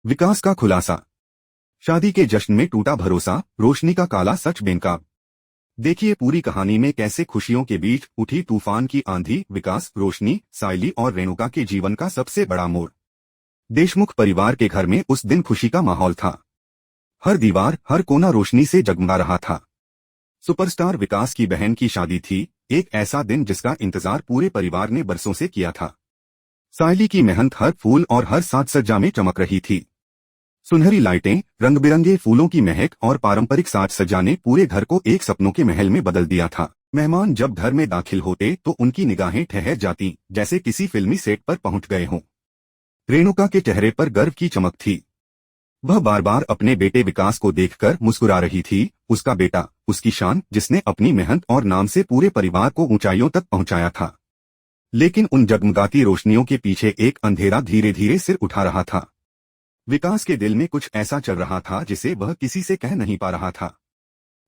विकास का खुलासा। शादी के जश्न में टूटा भरोसा, रोशनी का काला सच बेनकाब। देखिए पूरी कहानी में कैसे खुशियों के बीच उठी तूफान की आंधी। विकास, रोशनी, सायली और रेणुका के जीवन का सबसे बड़ा मोड़। देशमुख परिवार के घर में उस दिन खुशी का माहौल था। हर दीवार, हर कोना रोशनी से जगमगा रहा था। सुपरस्टार विकास की बहन की शादी थी, एक ऐसा दिन जिसका इंतजार पूरे परिवार ने बरसों से किया था। सायली की मेहनत हर फूल और हर साज सज्जा में चमक रही थी। सुनहरी लाइटें, रंग बिरंगे फूलों की महक और पारंपरिक साज सज्जा ने पूरे घर को एक सपनों के महल में बदल दिया था। मेहमान जब घर में दाखिल होते तो उनकी निगाहें ठहर जाती, जैसे किसी फिल्मी सेट पर पहुंच गए हों। रेणुका के चेहरे पर गर्व की चमक थी। वह बार बार अपने बेटे विकास को देखकर मुस्कुरा रही थी। उसका बेटा, उसकी शान, जिसने अपनी मेहनत और नाम से पूरे परिवार को ऊंचाइयों तक पहुंचाया था। लेकिन उन जगमगाती रोशनियों के पीछे एक अंधेरा धीरे धीरे सिर उठा रहा था। विकास के दिल में कुछ ऐसा चल रहा था जिसे वह किसी से कह नहीं पा रहा था।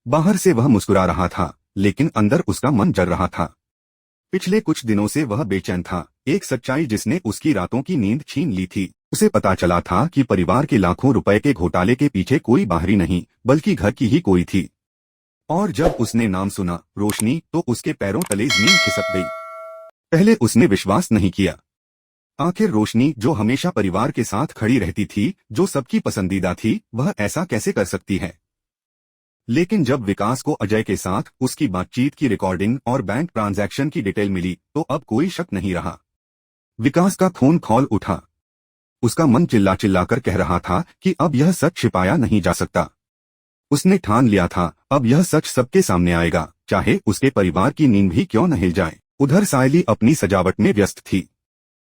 बाहर से वह मुस्कुरा रहा था, लेकिन अंदर उसका मन जल रहा था। पिछले कुछ दिनों से वह बेचैन था, एक सच्चाई जिसने उसकी रातों की नींद छीन ली थी। उसे पता चला था कि परिवार के लाखों रुपए के घोटाले के पीछे कोई बाहरी नहीं, बल्कि घर की ही कोई थी। और जब उसने नाम सुना, रोशनी, तो उसके पैरों तले जमीन खिसक गई। पहले उसने विश्वास नहीं किया। आखिर रोशनी, जो हमेशा परिवार के साथ खड़ी रहती थी, जो सबकी पसंदीदा थी, वह ऐसा कैसे कर सकती है। लेकिन जब विकास को अजय के साथ उसकी बातचीत की रिकॉर्डिंग और बैंक ट्रांजैक्शन की डिटेल मिली, तो अब कोई शक नहीं रहा। विकास का खून खौल उठा। उसका मन चिल्ला चिल्ला कर कह रहा था कि अब यह सच छिपाया नहीं जा सकता। उसने ठान लिया था, अब यह सच सबके सामने आएगा, चाहे उसके परिवार की नींद भी क्यों न हिल जाए। उधर सायली अपनी सजावट में व्यस्त थी।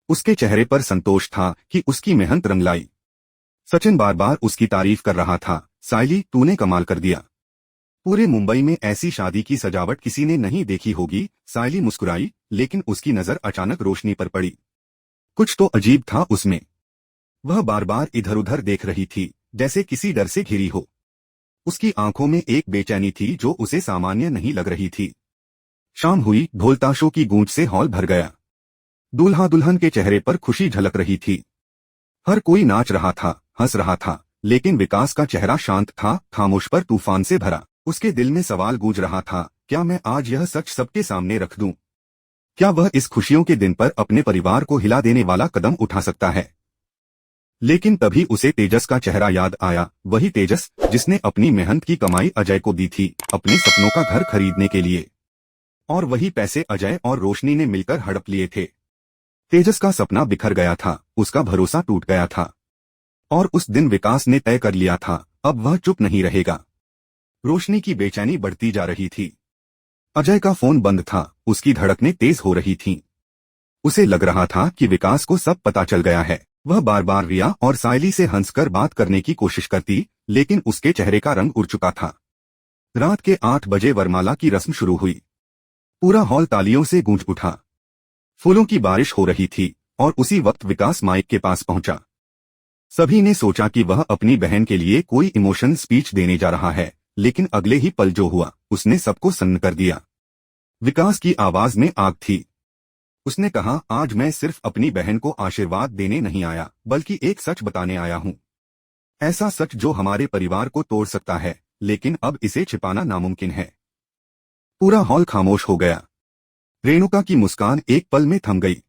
उसके चेहरे पर संतोष था कि उसकी मेहनत रंग लाई। सचिन बार बार उसकी तारीफ कर रहा था, सायली, तूने कमाल कर दिया। पूरे मुंबई में ऐसी शादी की सजावट किसी ने नहीं देखी होगी। सायली मुस्कुराई, लेकिन उसकी नजर अचानक रोशनी पर पड़ी। कुछ तो अजीब था उसमें। वह बार बार इधर उधर देख रही थी, जैसे किसी डर से घिरी हो। उसकी आंखों में एक बेचैनी थी जो उसे सामान्य नहीं लग रही थी। शाम हुई, ढोल-ताशों की गूंज से हॉल भर गया। दूल्हा दुल्हन के चेहरे पर खुशी झलक रही थी। हर कोई नाच रहा था, हंस रहा था, लेकिन विकास का चेहरा शांत था, खामोश पर तूफान से भरा। उसके दिल में सवाल गूंज रहा था, क्या मैं आज यह सच सबके सामने रख दूं? क्या वह इस खुशियों के दिन पर अपने परिवार को हिला देने वाला कदम उठा सकता है? लेकिन तभी उसे तेजस का चेहरा याद आया, वही तेजस जिसने अपनी मेहनत की कमाई अजय को दी थी, अपने सपनों का घर खरीदने के लिए। और वही पैसे अजय और रोशनी ने मिलकर हड़प लिए थे। तेजस का सपना बिखर गया था, उसका भरोसा टूट गया था। और उस दिन विकास ने तय कर लिया था, अब वह चुप नहीं रहेगा। रोशनी की बेचैनी बढ़ती जा रही थी। अजय का फोन बंद था, उसकी धड़कनें तेज हो रही थीं। उसे लग रहा था कि विकास को सब पता चल गया है। वह बार बार रिया और सायली से हंसकर बात करने की कोशिश करती, लेकिन उसके चेहरे का रंग उड़ चुका था। रात के 8 बजे वरमाला की रस्म शुरू हुई। पूरा हॉल तालियों से गूंज उठा। फूलों की बारिश हो रही थी, और उसी वक्त विकास माइक के पास पहुंचा। सभी ने सोचा कि वह अपनी बहन के लिए कोई इमोशनल स्पीच देने जा रहा है, लेकिन अगले ही पल जो हुआ, उसने सबको सन्न कर दिया। विकास की आवाज में आग थी। उसने कहा, आज मैं सिर्फ अपनी बहन को आशीर्वाद देने नहीं आया, बल्कि एक सच बताने आया हूं। ऐसा सच जो हमारे परिवार को तोड़ सकता है, लेकिन अब इसे छिपाना नामुमकिन है। पूरा हॉल खामोश हो गया। रेणुका की मुस्कान एक पल में थम गई।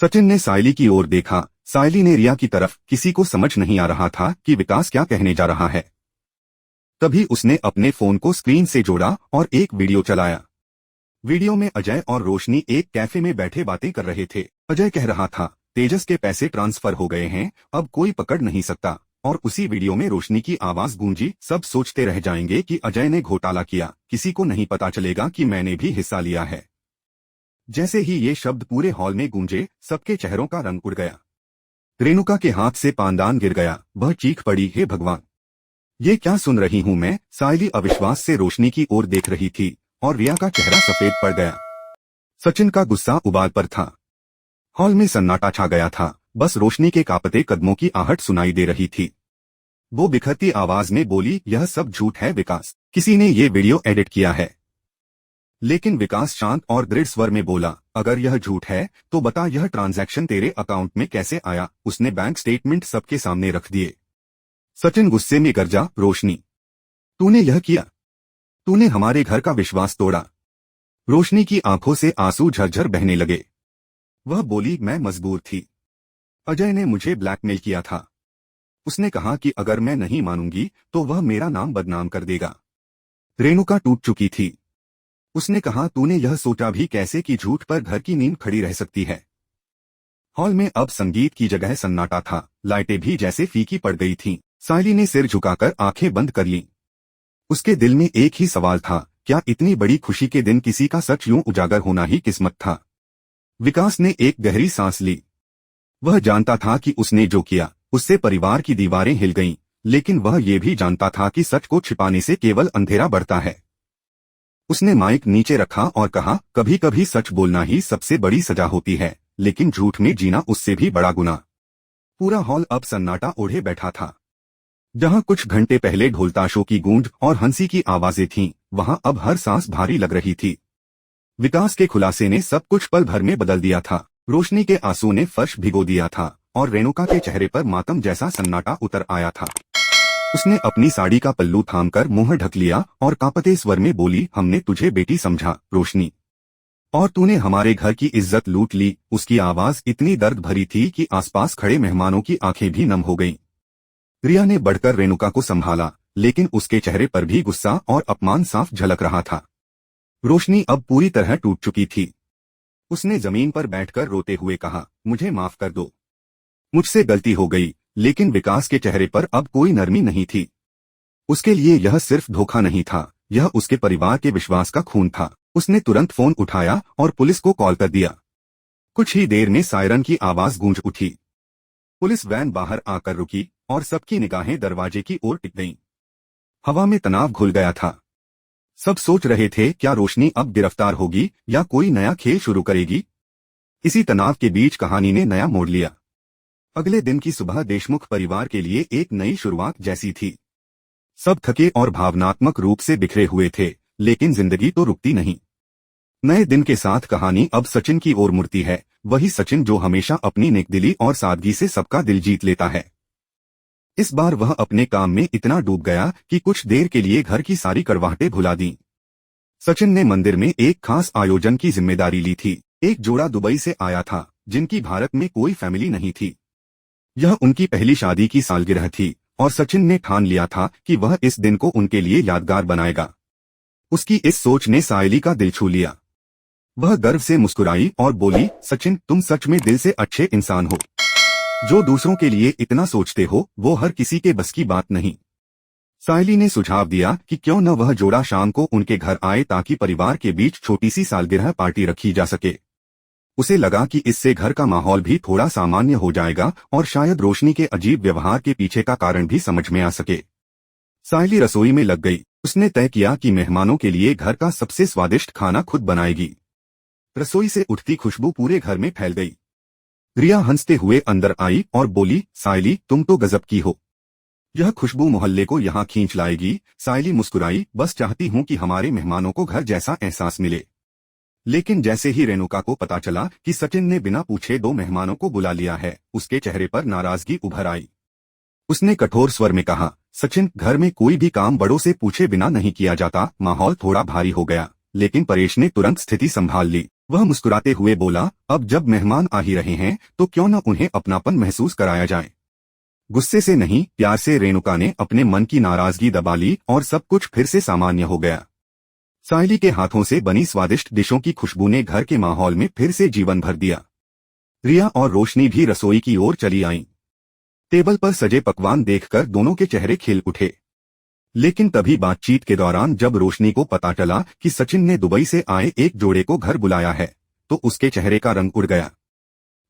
सचिन ने सायली की ओर देखा, सायली ने रिया की तरफ। किसी को समझ नहीं आ रहा था कि विकास क्या कहने जा रहा है। तभी उसने अपने फोन को स्क्रीन से जोड़ा और एक वीडियो चलाया। वीडियो में अजय और रोशनी एक कैफे में बैठे बातें कर रहे थे। अजय कह रहा था, तेजस के पैसे ट्रांसफर हो गए हैं, अब कोई पकड़ नहीं सकता। और उसी वीडियो में रोशनी की आवाज गूंजी, सब सोचते रह जाएंगे कि अजय ने घोटाला किया, किसी को नहीं पता चलेगा कि मैंने भी हिस्सा लिया है। जैसे ही ये शब्द पूरे हॉल में गूंजे, सबके चेहरों का रंग उड़ गया। रेणुका के हाथ से पानदान गिर गया, वह चीख पड़ी, हे भगवान, ये क्या सुन रही हूं मैं। सायली अविश्वास से रोशनी की ओर देख रही थी, और रिया का चेहरा सफेद पड़ गया। सचिन का गुस्सा उबाल पर था। हॉल में सन्नाटा छा गया था, बस रोशनी के कांपते कदमों की आहट सुनाई दे रही थी। वो बिखरती आवाज में बोली, यह सब झूठ है विकास, किसी ने ये वीडियो एडिट किया है। लेकिन विकास शांत और दृढ़ स्वर में बोला, अगर यह झूठ है तो बता यह ट्रांजैक्शन तेरे अकाउंट में कैसे आया। उसने बैंक स्टेटमेंट सबके सामने रख दिए। सचिन गुस्से में गरजा, रोशनी, तूने यह किया? तूने हमारे घर का विश्वास तोड़ा। रोशनी की आंखों से आंसू झरझर बहने लगे। वह बोली, मैं मजबूर थी। अजय ने मुझे ब्लैकमेल किया था। उसने कहा कि अगर मैं नहीं मानूंगी तो वह मेरा नाम बदनाम कर देगा। रेणुका टूट चुकी थी। उसने कहा, तूने यह सोचा भी कैसे कि झूठ पर घर की नींद खड़ी रह सकती है। हॉल में अब संगीत की जगह सन्नाटा था। लाइटें भी जैसे फीकी पड़ गई थीं। सायली ने सिर झुकाकर आंखें बंद कर लीं। उसके दिल में एक ही सवाल था, क्या इतनी बड़ी खुशी के दिन किसी का सच यूं उजागर होना ही किस्मत था? विकास ने एक गहरी सांस ली। वह जानता था कि उसने जो किया उससे परिवार की दीवारें हिल गईं, लेकिन वह ये भी जानता था कि सच को छिपाने से केवल अंधेरा बढ़ता है। उसने माइक नीचे रखा और कहा, कभी कभी सच बोलना ही सबसे बड़ी सजा होती है, लेकिन झूठ में जीना उससे भी बड़ा गुनाह। पूरा हॉल अब सन्नाटा ओढ़े बैठा था। जहां कुछ घंटे पहले ढोलताशों की गूंज और हंसी की आवाजें थीं, वहां अब हर सांस भारी लग रही थी। विकास के खुलासे ने सब कुछ पल भर में बदल दिया था। रोशनी के आंसू ने फर्श भिगो दिया था और रेणुका के चेहरे पर मातम जैसा सन्नाटा उतर आया था। उसने अपनी साड़ी का पल्लू थामकर मुंह ढक लिया और कांपते स्वर में बोली, हमने तुझे बेटी समझा रोशनी, और तूने हमारे घर की इज्जत लूट ली। उसकी आवाज इतनी दर्द भरी थी कि आसपास खड़े मेहमानों की आंखें भी नम हो गईं। रिया ने बढ़कर रेणुका को संभाला, लेकिन उसके चेहरे पर भी गुस्सा और अपमान साफ झलक रहा था। रोशनी अब पूरी तरह टूट चुकी थी। उसने जमीन पर बैठकर रोते हुए कहा, मुझे माफ कर दो, मुझसे गलती हो गई। लेकिन विकास के चेहरे पर अब कोई नरमी नहीं थी। उसके लिए यह सिर्फ धोखा नहीं था, यह उसके परिवार के विश्वास का खून था। उसने तुरंत फोन उठाया और पुलिस को कॉल कर दिया। कुछ ही देर में सायरन की आवाज गूंज उठी। पुलिस वैन बाहर आकर रुकी और सबकी निगाहें दरवाजे की ओर टिक गईं। हवा में तनाव घुल गया था। सब सोच रहे थे, क्या रोशनी अब गिरफ्तार होगी या कोई नया खेल शुरू करेगी। इसी तनाव के बीच कहानी ने नया मोड़ लिया। अगले दिन की सुबह देशमुख परिवार के लिए एक नई शुरुआत जैसी थी। सब थके और भावनात्मक रूप से बिखरे हुए थे, लेकिन जिंदगी तो रुकती नहीं। नए दिन के साथ कहानी अब सचिन की ओर मुड़ती है, वही सचिन जो हमेशा अपनी नेकदिली और सादगी से सबका दिल जीत लेता है। इस बार वह अपने काम में इतना डूब गया कि कुछ देर के लिए घर की सारी कड़वाहटें भुला दी। सचिन ने मंदिर में एक खास आयोजन की जिम्मेदारी ली थी। एक जोड़ा दुबई से आया था, जिनकी भारत में कोई फैमिली नहीं थी। यह उनकी पहली शादी की सालगिरह थी और सचिन ने ठान लिया था कि वह इस दिन को उनके लिए यादगार बनाएगा। उसकी इस सोच ने सायली का दिल छू लिया। वह गर्व से मुस्कुराई और बोली, सचिन, तुम सच में दिल से अच्छे इंसान हो। जो दूसरों के लिए इतना सोचते हो वो हर किसी के बस की बात नहीं। सायली ने सुझाव दिया कि क्यों न वह जोड़ा शाम को उनके घर आए ताकि परिवार के बीच छोटी सी सालगिरह पार्टी रखी जा सके। उसे लगा कि इससे घर का माहौल भी थोड़ा सामान्य हो जाएगा और शायद रोशनी के अजीब व्यवहार के पीछे का कारण भी समझ में आ सके। सायली रसोई में लग गई। उसने तय किया कि मेहमानों के लिए घर का सबसे स्वादिष्ट खाना खुद बनाएगी। रसोई से उठती खुशबू पूरे घर में फैल गई। रिया हंसते हुए अंदर आई और बोली, सायली, तुम तो गजब की हो। यह खुशबू मोहल्ले को यहाँ खींच लाएगी। सायली मुस्कुराई, बस चाहती हूँ कि हमारे मेहमानों को घर जैसा एहसास मिले। लेकिन जैसे ही रेणुका को पता चला कि सचिन ने बिना पूछे 2 मेहमानों को बुला लिया है, उसके चेहरे पर नाराजगी उभर आई। उसने कठोर स्वर में कहा, सचिन, घर में कोई भी काम बड़ों से पूछे बिना नहीं किया जाता। माहौल थोड़ा भारी हो गया, लेकिन परेश ने तुरंत स्थिति संभाल ली। वह मुस्कुराते हुए बोला, अब जब मेहमान आ ही रहे हैं तो क्यों न उन्हें अपनापन महसूस कराया जाए। गुस्से से नहीं, प्यार से रेणुका ने अपने मन की नाराजगी दबा ली और सब कुछ फिर से सामान्य हो गया। सायली के हाथों से बनी स्वादिष्ट डिशों की खुशबू ने घर के माहौल में फिर से जीवन भर दिया। रिया और रोशनी भी रसोई की ओर चली आईं। टेबल पर सजे पकवान देखकर दोनों के चेहरे खिल उठे। लेकिन तभी बातचीत के दौरान जब रोशनी को पता चला कि सचिन ने दुबई से आए एक जोड़े को घर बुलाया है, तो उसके चेहरे का रंग उड़ गया।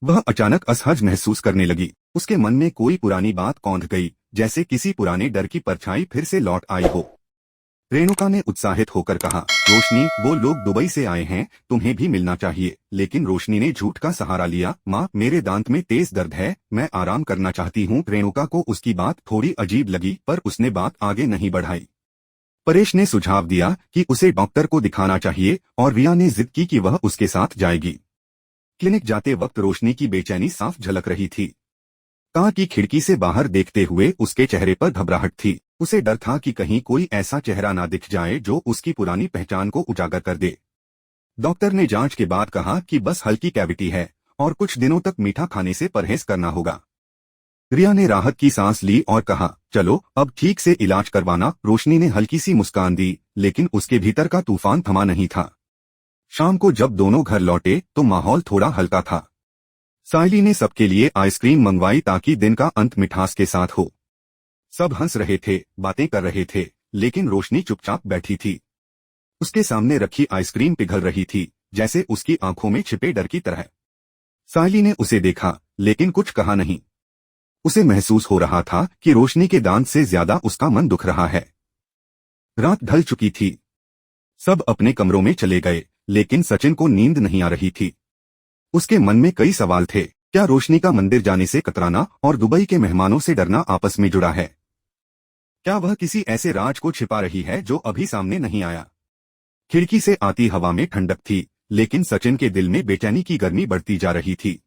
वह अचानक असहज महसूस करने लगी। उसके मन में कोई पुरानी बात कौंध गई, जैसे किसी पुराने डर की परछाई फिर से लौट आई हो। रेणुका ने उत्साहित होकर कहा, रोशनी, वो लोग दुबई से आए हैं, तुम्हें भी मिलना चाहिए। लेकिन रोशनी ने झूठ का सहारा लिया। माँ, मेरे दांत में तेज दर्द है, मैं आराम करना चाहती हूँ। रेणुका को उसकी बात थोड़ी अजीब लगी, पर उसने बात आगे नहीं बढ़ाई। परेश ने सुझाव दिया कि उसे डॉक्टर को दिखाना चाहिए और रिया ने जिद की कि वह उसके साथ जाएगी। क्लिनिक जाते वक्त रोशनी की बेचैनी साफ झलक रही थी। कार की खिड़की से बाहर देखते हुए उसके चेहरे पर घबराहट थी। उसे डर था कि कहीं कोई ऐसा चेहरा ना दिख जाए जो उसकी पुरानी पहचान को उजागर कर दे। डॉक्टर ने जांच के बाद कहा कि बस हल्की कैविटी है और कुछ दिनों तक मीठा खाने से परहेज करना होगा। रिया ने राहत की सांस ली और कहा, चलो अब ठीक से इलाज करवाना। रोशनी ने हल्की सी मुस्कान दी, लेकिन उसके भीतर का तूफान थमा नहीं था। शाम को जब दोनों घर लौटे तो माहौल थोड़ा हल्का था। सायली ने सबके लिए आइसक्रीम मंगवाई ताकि दिन का अंत मिठास के साथ हो। सब हंस रहे थे, बातें कर रहे थे, लेकिन रोशनी चुपचाप बैठी थी। उसके सामने रखी आइसक्रीम पिघल रही थी, जैसे उसकी आंखों में छिपे डर की तरह। सायली ने उसे देखा, लेकिन कुछ कहा नहीं। उसे महसूस हो रहा था कि रोशनी के दांत से ज्यादा उसका मन दुख रहा है। रात ढल चुकी थी। सब अपने कमरों में चले गए, लेकिन सचिन को नींद नहीं आ रही थी। उसके मन में कई सवाल थे। क्या रोशनी का मंदिर जाने से कतराना और दुबई के मेहमानों से डरना आपस में जुड़ा है? क्या वह किसी ऐसे राज को छिपा रही है जो अभी सामने नहीं आया? खिड़की से आती हवा में ठंडक थी, लेकिन सचिन के दिल में बेचैनी की गर्मी बढ़ती जा रही थी।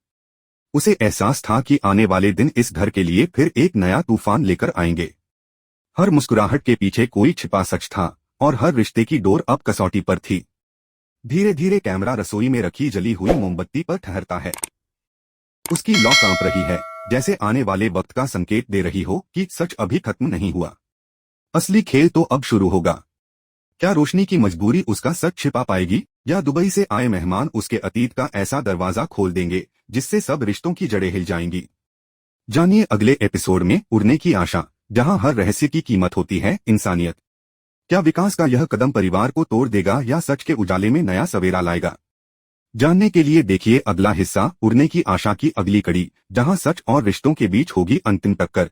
उसे एहसास था कि आने वाले दिन इस घर के लिए फिर एक नया तूफान लेकर आएंगे। हर मुस्कुराहट के पीछे कोई छिपा सच था और हर रिश्ते की डोर अब कसौटी पर थी। धीरे धीरे कैमरा रसोई में रखी जली हुई मोमबत्ती पर ठहरता है। उसकी लौ कांप रही है, जैसे आने वाले वक्त का संकेत दे रही हो कि सच अभी खत्म नहीं हुआ। असली खेल तो अब शुरू होगा। क्या रोशनी की मजबूरी उसका सच छिपा पाएगी, या दुबई से आए मेहमान उसके अतीत का ऐसा दरवाजा खोल देंगे जिससे सब रिश्तों की जड़ें हिल जाएंगी? जानिए अगले एपिसोड में उड़ने की आशा, जहां हर रहस्य की कीमत होती है इंसानियत। क्या विकास का यह कदम परिवार को तोड़ देगा या सच के उजाले में नया सवेरा लाएगा? जानने के लिए देखिए अगला हिस्सा, उड़ने की आशा की अगली कड़ी, जहां सच और रिश्तों के बीच होगी अंतिम टक्कर।